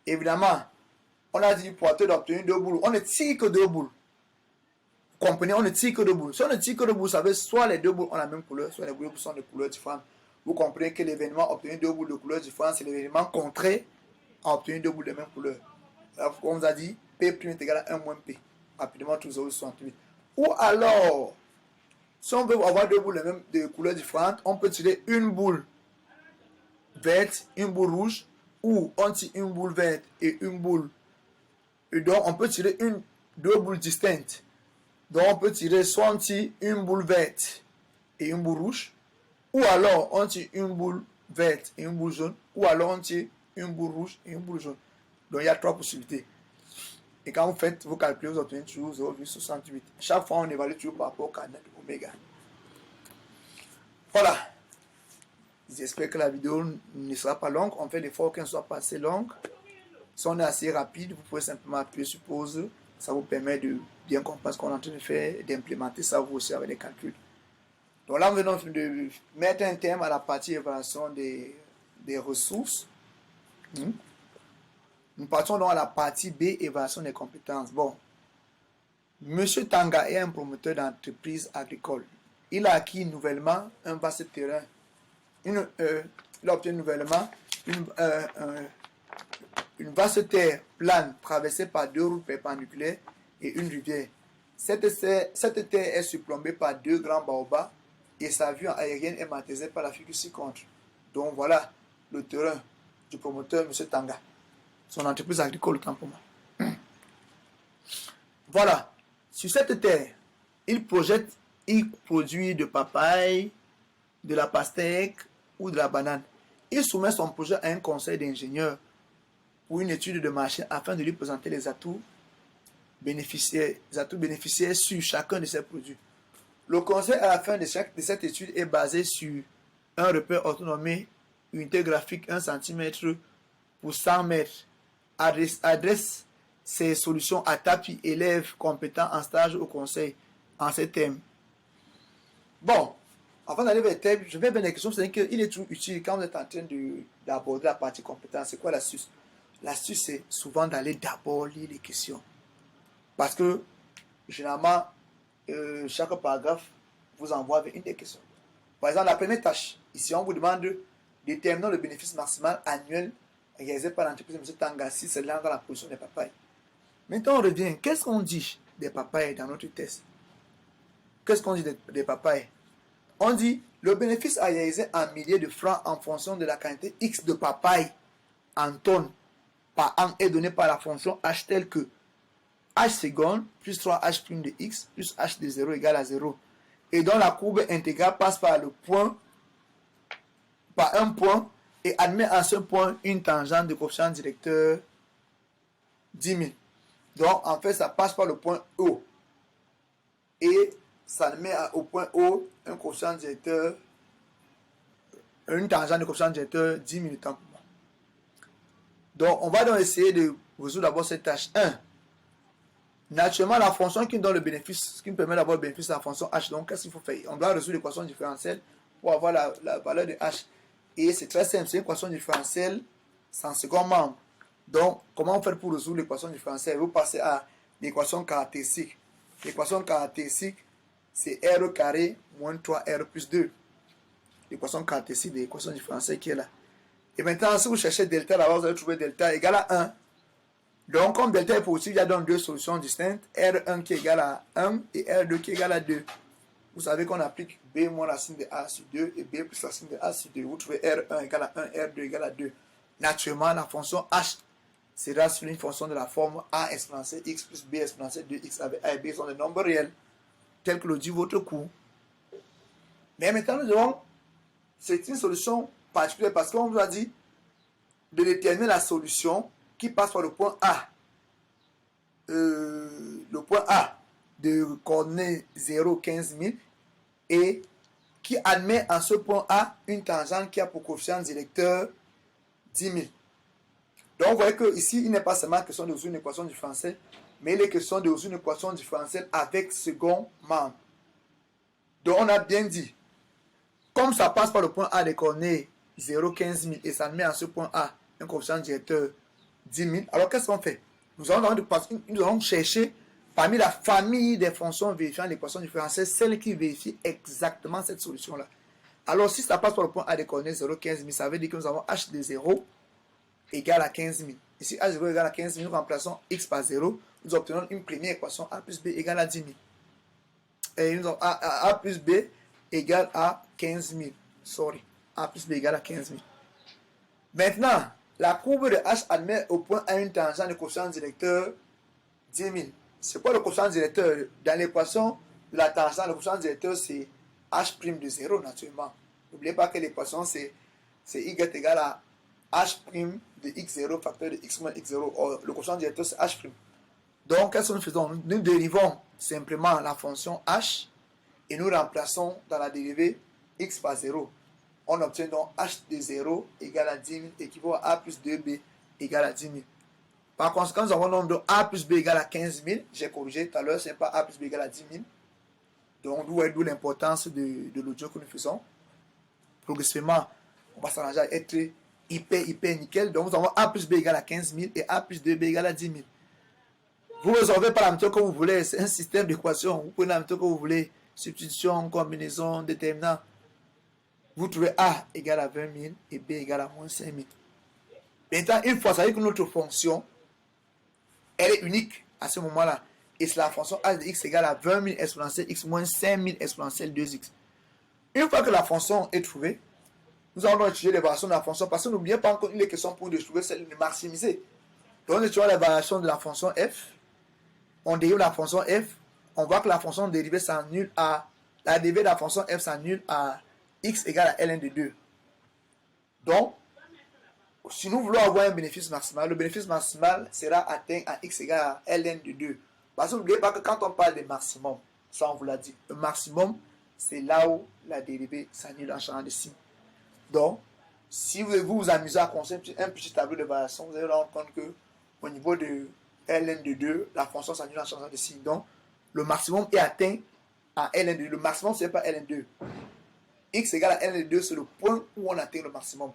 Évidemment, on a dit probabilité d'obtenir 2 boules. On ne tire que 2 boules. Vous comprenez, on ne tire que 2 boules. Si on ne tire que 2 boules, ça veut soit les 2 boules ont la même couleur, soit les boules sont de couleurs différentes. Vous comprenez que l'événement obtenir 2 boules de couleurs différentes, c'est l'événement contraire à obtenir 2 boules de même couleur. Alors, comme on vous a dit, P' est égal à 1 moins P. Rapidement, tout 0,68. Ou alors, si on veut avoir 2 boules de couleurs différentes, on peut tirer une boule verte, une boule rouge, ou on tire une boule verte et une boule. Et donc, on peut tirer 2 boules distinctes. Donc, on peut tirer soit on tire une boule verte et une boule rouge, ou alors on tire une boule verte et une boule jaune, ou alors on tire une boule rouge et une boule jaune. Donc, il y a 3 possibilités. Et quand vous faites vos calculs, vous obtenez toujours 0,68. Chaque fois, on évalue toujours par rapport au cardinal d'oméga. Voilà. J'espère que la vidéo ne sera pas longue. On fait l'effort qu'elle ne soit pas assez longue. Si on est assez rapide, vous pouvez simplement appuyer sur pause. Ça vous permet de bien comprendre ce qu'on est en train de faire et d'implémenter ça vous aussi avec les calculs. Donc là, nous venons de mettre un terme à la partie évaluation des ressources. Nous partons donc à la partie B, évaluation des compétences. Bon, Monsieur Tanga est un promoteur d'entreprise agricole. Il a acquis nouvellement un vaste terrain. Il a obtenu nouvellement une vaste terre plane traversée par 2 routes perpendiculaires et une rivière. Cette terre est surplombée par 2 grands baobabs et sa vue aérienne est maîtrisée par la figure ci-contre. Donc voilà le terrain du promoteur M. Tanga. Son entreprise agricole, autant pour moi. Voilà. Sur cette terre, il produit de papaye, de la pastèque ou de la banane. Il soumet son projet à un conseil d'ingénieurs pour une étude de marché afin de lui présenter les atouts bénéficiaires sur chacun de ses produits. Le conseil à la fin de cette étude est basé sur un repère autonomé, unité graphique 1 cm pour 100 mètres. Adresse ses solutions à tapis élèves compétents en stage au conseil en ces thèmes. Bon, avant d'aller vers le thème, je vais vers les questions, c'est-à-dire qu'il est toujours utile quand vous êtes en train d'aborder la partie compétence. C'est quoi l'astuce? L'astuce, c'est souvent d'aller d'abord lire les questions. Parce que, généralement, chaque paragraphe vous envoie vers une des questions. Par exemple, la première tâche, ici, on vous demande de déterminer le bénéfice maximal annuel réalisé par l'entreprise de M. Tanga si c'est là dans la position des papayes. Maintenant, on revient. Qu'est-ce qu'on dit des papayes dans notre test? Qu'est-ce qu'on dit des papayes? On dit le bénéfice à réaliser en milliers de francs en fonction de la quantité X de papayes en tonnes par an est donné par la fonction H telle que H seconde plus 3H prime de X plus H de 0 égale à 0. Et donc la courbe intégrale passe par un point et admet en ce point une tangente de coefficient directeur 10 000. Donc en fait ça passe par le point O. Et ça met au point O un coefficient directeur, une tangente de coefficient directeur 10 000 temps pour moi. Donc on va donc essayer de résoudre d'abord cette tâche 1. Naturellement, la fonction qui me donne le bénéfice, ce qui me permet d'avoir le bénéfice de la fonction h, donc qu'est-ce qu'il faut faire? On doit résoudre l'équation différentielle pour avoir la valeur de h. Et c'est très simple, c'est une équation différentielle sans second membre. Donc, comment faire pour résoudre l'équation différentielle? Vous passez à l'équation caractéristique. L'équation caractéristique, c'est r carré moins 3r plus 2. L'équation caractéristique de l'équation différentielle qui est là. Et maintenant, si vous cherchez delta là-bas, vous allez trouver delta égale à 1. Donc, comme delta est positif, il y a donc deux solutions distinctes. R1 qui est égal à 1 et R2 qui est égal à 2. Vous savez qu'on applique B moins racine de A sur 2 et B plus racine de A sur 2. Vous trouvez R1 égale à 1, R2 égale à 2. Naturellement, la fonction H sera sur une fonction de la forme A exponentielle X plus B exponentielle 2X avec A et B sont des nombres réels, tels que le dit votre cours. Mais maintenant, nous devons, c'est une solution particulière parce qu'on vous a dit de déterminer la solution qui passe par le point A. Le point A de coordonnées 0, 15 000 et qui admet en ce point A une tangente qui a pour coefficient directeur 10 000. Donc, vous voyez qu'ici, il n'est pas seulement question de résoudre une équation différentielle, mais il est question de résoudre une équation différentielle avec second membre. Donc, on a bien dit, comme ça passe par le point A des coordonnées 0, 15 000 et ça admet en ce point A un coefficient directeur 10 000, alors qu'est-ce qu'on fait? Nous allons chercher parmi la famille des fonctions vérifiant l'équation différentielle, celle qui vérifie exactement cette solution-là. Alors, si ça passe par le point A des coordonnées 0, 15 000, ça veut dire que nous avons H de 0 égale à 15 000. Ici, H0 égale à 15 000, nous remplaçons X par 0, nous obtenons une première équation A plus B égale à 10 000. Et nous avons A plus B égale à 15 000. Sorry, A plus B égale à 15 000. Maintenant, la courbe de H admet au point A une tangente de coefficient directeur 10 000. C'est quoi le coefficient directeur? Dans l'équation de la tangente, le coefficient directeur c'est H' de 0 naturellement. N'oubliez pas que l'équation c'est Y égale à H' de X0 facteur de X moins X0. Or, le coefficient directeur c'est H'. Donc, qu'est-ce que nous faisons? Nous dérivons simplement la fonction H et nous remplaçons dans la dérivée X par 0. On obtient donc H de 0 égale à 10 000 équivaut à A plus 2B égale à 10 000. Par conséquent, nous avons le nombre de A plus B égale à 15 000. J'ai corrigé tout à l'heure, ce n'est pas A plus B égale à 10 000. Donc, d'où l'importance de l'audio que nous faisons. Progressivement, on va s'arranger à être hyper nickel. Donc, nous avons A plus B égale à 15 000 et A plus 2B égale à 10 000. Vous résolvez par la méthode que vous voulez. C'est un système d'équation. Vous prenez la méthode que vous voulez. Substitution, combinaison, déterminant. Vous trouvez A égale à 20 000 et B égale à moins 5 000. Maintenant, une fois, ça veut dire que notre fonction, elle est unique à ce moment-là. Et c'est la fonction h de x égale à 20 000 exponentielle x moins 5 000 exponentielle 2x. Une fois que la fonction est trouvée, nous allons étudier les variations de la fonction parce que n'oubliez pas qu'il est question pour nous de trouver celle de maximiser. Donc, nous étudions les variations de la fonction f. On dérive la fonction f. On voit que la fonction dérivée s'annule à. La dérivée de la fonction f s'annule à x égale à ln de 2. Donc, si nous voulons avoir un bénéfice maximal, le bénéfice maximal sera atteint à x égale à ln de 2. Parce que n'oubliez pas que quand on parle de maximum, ça on vous l'a dit, le maximum, c'est là où la dérivée s'annule en changeant de signe. Donc, si vous vous amusez à construire un petit tableau de variation, vous allez vous rendre compte que au niveau de ln de 2, la fonction s'annule en changeant de signe. Donc, le maximum est atteint à ln de 2. Le maximum, ce n'est pas ln de 2. X égale à ln de 2, c'est le point où on atteint le maximum.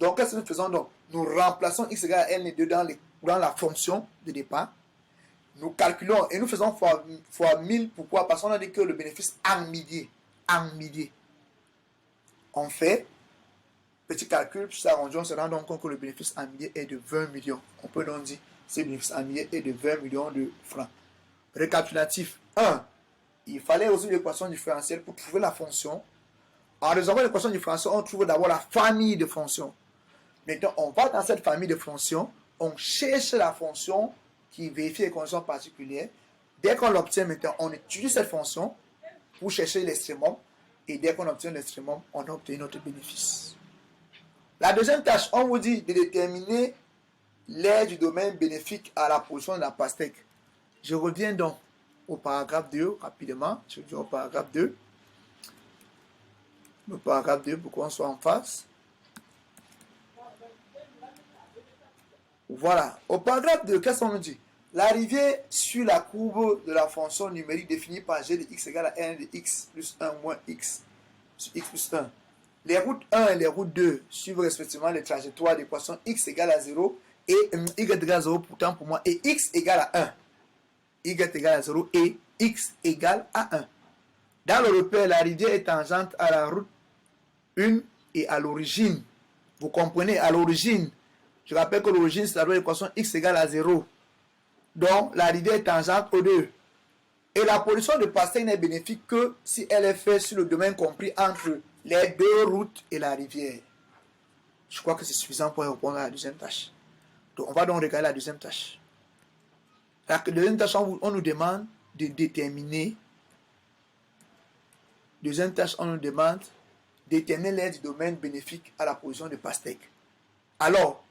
Donc, qu'est-ce que nous faisons donc? Nous remplaçons x égale à ln de 2 dans la fonction de départ. Nous calculons et nous faisons fois 1000. Pourquoi? Parce qu'on a dit que le bénéfice en milliers. On fait petit calcul, puis ça on se rend donc compte que le bénéfice en milliers est de 20 millions. On peut donc dire que le bénéfice en milliers est de 20 millions de francs. Récapitulatif 1. Il fallait résoudre l'équation différentielle pour trouver la fonction. En résolvant l'équation différentielle, on trouve d'abord la famille de fonctions. Maintenant, on va dans cette famille de fonctions, on cherche la fonction qui vérifie les conditions particulières. Dès qu'on l'obtient maintenant, on utilise cette fonction pour chercher l'extrémum. Et dès qu'on obtient l'extrémum, on obtient notre bénéfice. La deuxième tâche, on vous dit de déterminer l'aire du domaine bénéfique à la position de la pastèque. Je reviens donc au paragraphe 2 rapidement. Je reviens au paragraphe 2. Le paragraphe 2 pour qu'on soit en face. Voilà. Au paragraphe 2, qu'est-ce qu'on nous dit? L'arrivée sur la courbe de la fonction numérique définie par g de x égale à 1 de x plus 1 moins x sur x plus 1. Les routes 1 et les routes 2 suivent respectivement les trajectoires d'équation x égale à 0 et y égale à 0 pourtant pour moi et x égale à 1. Y égale à 0 et x égale à 1. Dans le repère, l'arrivée est tangente à la route 1 et à l'origine Vous comprenez, à l'origine, je rappelle que l'origine, c'est la loi de l'équation x égale à 0. Donc, l'arrivée est tangente aux deux. Et la position de Pasteur n'est bénéfique que si elle est faite sur le domaine compris entre les deux routes et la rivière. Je crois que c'est suffisant pour répondre à la deuxième tâche. Donc, on va donc regarder la deuxième tâche. La deuxième tâche, on nous demande de déterminer. Deuxième tâche, on nous demande de déterminer l'aire du domaine bénéfique à la position de Pasteur. Alors,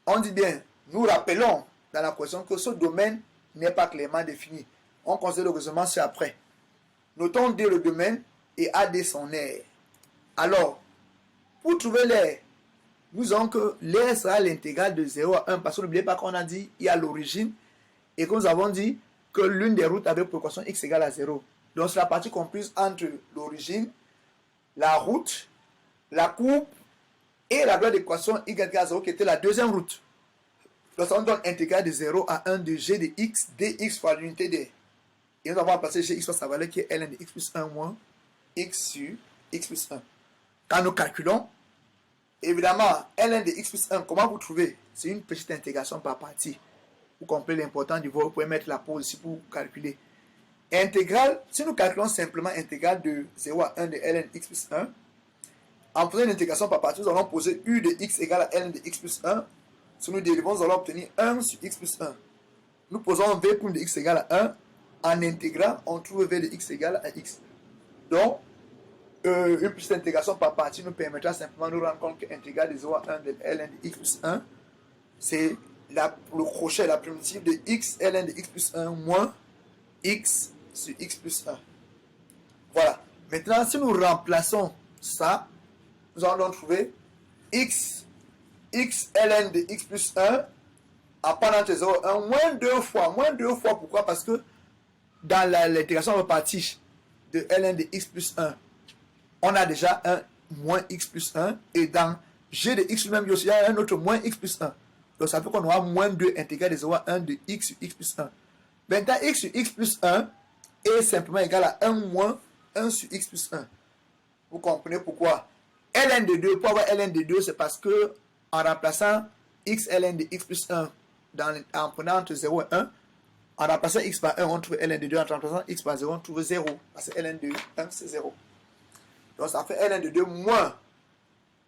on dit bien, nous rappelons dans la question que ce domaine n'est pas clairement défini. On considère le raisonnement c'est après. Notons D le domaine et AD son aire. Alors, pour trouver l'aire, nous avons que l'aire sera l'intégrale de 0 à 1 parce que n'oubliez pas qu'on a dit il y a l'origine et que nous avons dit que l'une des routes avait pour équation x égale à 0. Donc c'est la partie comprise entre l'origine, la route, la courbe et la loi d'équation y égale à 0 qui était la deuxième route. Donc on donne intégrale de 0 à 1 de g de x dx fois l'unité d. Et nous avons remplacé gx par sa valeur qui est ln de x plus 1 moins x sur x plus 1. Quand nous calculons, évidemment, ln de x plus 1, comment vous trouvez? C'est une petite intégration par partie. Vous comprenez l'important du vote, vous pouvez mettre la pause ici pour calculer. Intégrale, si nous calculons simplement intégrale de 0 à 1 de ln de x plus 1, en faisant une intégration par partie, nous allons poser u de x égale à ln de x plus 1. Si nous dérivons, nous allons obtenir 1 sur x plus 1. Nous posons v pour de x égale à 1. En intégrant, on trouve v de x égale à x. Donc, une petite intégration par partie nous permettra simplement de nous rendre compte que l'intégrale de 0 à 1 de ln de x plus 1, c'est le crochet, la primitive de x ln de x plus 1 moins x sur x plus 1. Voilà. Maintenant, si nous remplaçons ça, nous allons donc trouver x ln de x plus 1 à part entre 0 et 1 moins 2 fois. Moins 2 fois, pourquoi? Parce que dans l'intégration par partie de ln de x plus 1, on a déjà un moins x plus 1. Et dans g de x lui-même, il y a un autre moins x plus 1. Donc ça fait qu'on aura moins 2 intégré de 0 à 1 de x sur x plus 1. Maintenant, x sur x plus 1 est simplement égal à 1 moins 1 sur x plus 1. Vous comprenez pourquoi? Ln de 2, pour avoir Ln de 2, c'est parce que en remplaçant x ln de x plus 1 en prenant entre 0 et 1, en remplaçant x par 1, on trouve ln de 2. En remplaçant x par 0, on trouve 0. Parce que ln de 1, c'est 0. Donc ça fait ln de 2 moins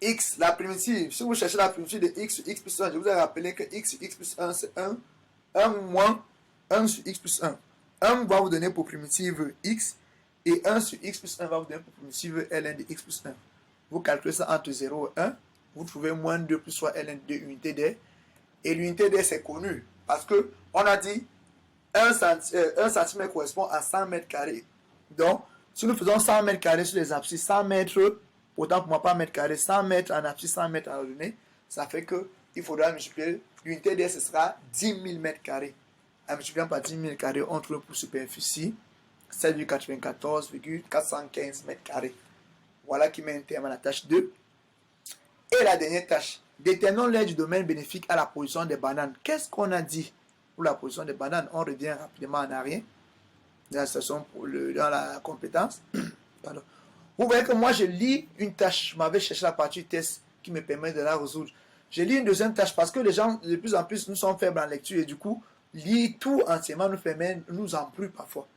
x, la primitive. Si vous cherchez la primitive de x sur x plus 1, je vous ai rappelé que x sur x plus 1, c'est 1. 1 moins 1 sur x plus 1. 1 va vous donner pour primitive x. Et 1 sur x plus 1 va vous donner pour primitive ln de x plus 1. Vous calculez ça entre 0 et 1. Vous trouvez moins 2 plus soit ln de unité d. Et l'unité d, c'est connu. Parce que on a dit 1 cm correspond à 100 mètres carrés. Donc, si nous faisons 100 mètres carrés sur les abscisses, 100 mètres, autant pour moi pas mètres carrés, 100 mètres en abscisse, 100 mètres en ordonnée, ça fait qu'il faudra multiplier. L'unité d, ce sera 10 000 mètres carrés. En multipliant par 10 000 carrés, on trouve pour superficie 7,94,415 mètres carrés. Voilà qui met un terme à la tâche 2. Et la dernière tâche, déterminons l'aire du domaine bénéfique à la position des bananes. Qu'est-ce qu'on a dit pour la position des bananes? On revient rapidement en arrière dans la station dans la compétence. Pardon. Vous voyez que moi je lis une tâche, je m'avais cherché la partie test qui me permet de la résoudre. Je lis une deuxième tâche parce que les gens de plus en plus nous sommes faibles en lecture et du coup lire tout entièrement nous embrouille parfois.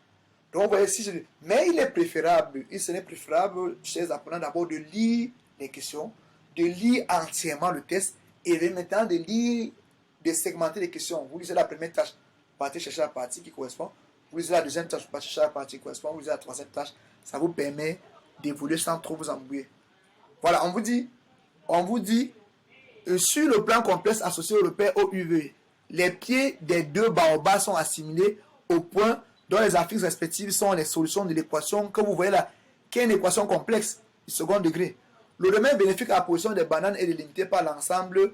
Donc vous voyez si mais il est préférable, il serait préférable chez les apprenants d'abord de lire les questions, de lire entièrement le test et maintenant de lire, de segmenter les questions. Vous lisez la première tâche, vous partez chercher la partie qui correspond. Vous lisez la deuxième tâche, vous partez chercher la partie qui correspond. Vous lisez la troisième tâche. Ça vous permet d'évoluer sans trop vous embrouiller. Voilà, on vous dit sur le plan complexe associé au repère OUV, les pieds des deux baobabs sont assimilés au point dont les affixes respectives sont les solutions de l'équation que vous voyez là, qui est une équation complexe du second degré. Le domaine bénéfique à la position des bananes est délimité par l'ensemble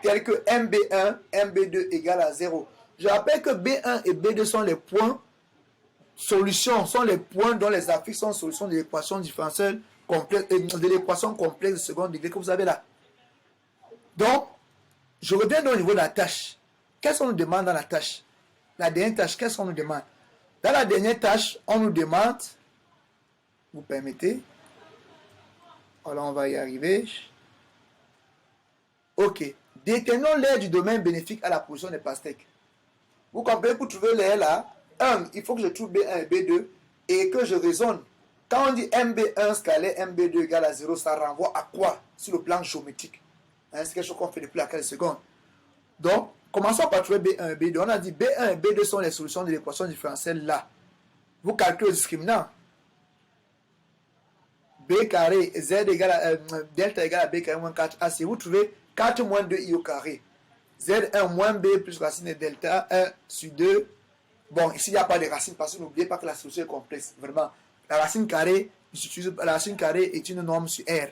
tel que MB1, MB2 égale à 0. Je rappelle que B1 et B2 sont les points solutions, sont les points dont les affixes sont solutions de l'équation différentielle complexe, de l'équation complexe du second degré que vous avez là. Donc, je reviens au niveau de la tâche. Qu'est-ce qu'on nous demande dans la tâche? La dernière tâche, qu'est-ce qu'on nous demande? Dans la dernière tâche, on nous demande, vous permettez, alors on va y arriver. Ok. Déterminons l'aire du domaine bénéfique à la position des pastèques. Vous comprenez, pour trouver l'aire là, il faut que je trouve B1 et B2 et que je raisonne. Quand on dit MB1 scalaire MB2 égale à 0, ça renvoie à quoi sur le plan géométrique? C'est quelque chose qu'on fait depuis la 15 secondes. Donc, commençons par trouver B1 et B2. On a dit B1 et B2 sont les solutions de l'équation différentielle là. Vous calculez le discriminant. B carré, Z égale à, delta égale à B carré moins 4A. Si vous trouvez 4 moins 2I au carré, Z1 moins B plus racine de delta 1 sur 2. Bon, ici, il n'y a pas de racine parce que n'oubliez pas que la solution est complexe. Vraiment, la racine carrée est une norme sur R.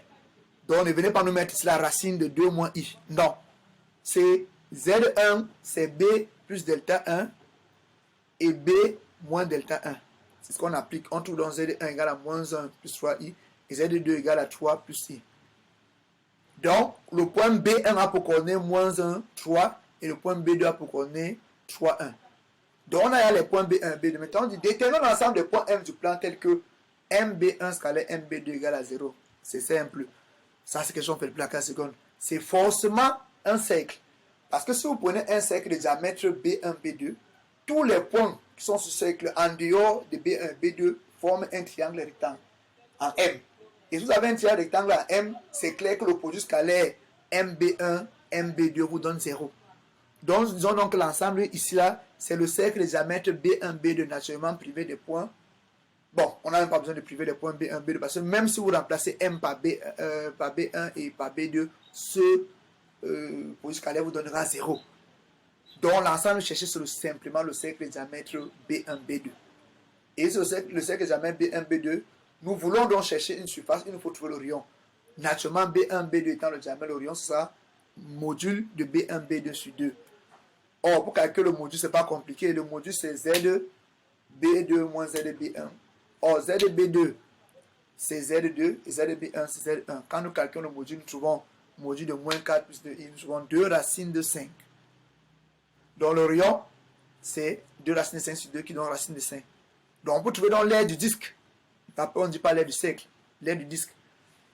Donc, ne venez pas nous mettre ici la racine de 2 moins I. Non. C'est Z1, c'est B plus delta 1 et B moins delta 1. C'est ce qu'on applique. On trouve donc Z1 égale à moins 1 plus 3I et Z2 égale à 3 plus I. Donc, le point B1 a pour coordonner moins 1, 3 et le point B2 a pour coordonner 3, 1. Donc, on a les points B1, B2. Maintenant, on dit déterminons l'ensemble des points M du plan tel que MB1 scalaire MB2 égale à 0. C'est simple. Ça, c'est quelque chose qu'on fait depuis la 15 secondes. C'est forcément un cercle. Parce que si vous prenez un cercle de diamètre B1, B2, tous les points qui sont sur ce cercle en dehors de B1, B2 forment un triangle rectangle en M. Et si vous avez un triangle rectangle en M, c'est clair que le produit scalaire MB1, MB2 vous donne 0. Donc, disons donc que l'ensemble ici, là, c'est le cercle de diamètre B1, B2 naturellement privé des points. Bon, on n'a même pas besoin de priver les points B1, B2 parce que même si vous remplacez M par B1 et par B2, ce produit scalaire vous donnera 0. Donc, l'ensemble cherché c'est simplement le cercle de diamètre B1, B2. Et le cercle de diamètre B1, B2, nous voulons donc chercher une surface, il nous faut trouver le rayon. Naturellement, B1, B2 étant le diamètre de rayon, c'est ça, module de B1, B2 sur 2. Or, pour calculer le module, ce n'est pas compliqué. Le module, c'est ZB2 moins ZB1. Or, ZB2, c'est Z2 et ZB1, c'est Z1. Quand nous calculons le module, nous trouvons le module de moins 4 plus de I, nous trouvons 2 racines de 5. Donc, le rayon, c'est 2 racines de 5 sur 2 qui donne racine de 5. Donc, on peut trouver dans l'aire du disque. Après, on ne dit pas l'aire du cercle, l'aire du disque.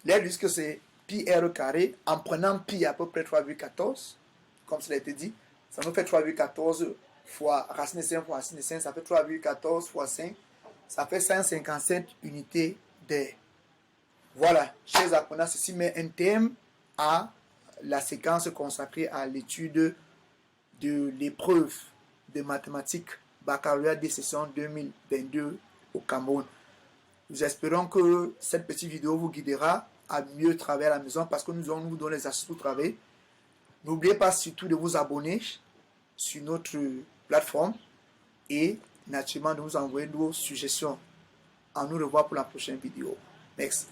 L'aire du disque, c'est pi r carré en prenant pi à peu près 3,14, comme cela a été dit. Ça nous fait 3,14 fois racine de 5 fois racine de 5, ça fait 3,14 fois 5, ça fait 157 unités d'air. Voilà, chers apprenants, ceci met un terme à la séquence consacrée à l'étude de l'épreuve de mathématiques baccalauréat des sessions 2022 au Cameroun. Nous espérons que cette petite vidéo vous guidera à mieux travailler à la maison parce que nous allons vous donner les astuces pour travailler. N'oubliez pas surtout de vous abonner sur notre plateforme et naturellement de nous envoyer vos suggestions. À nous revoir pour la prochaine vidéo. Merci.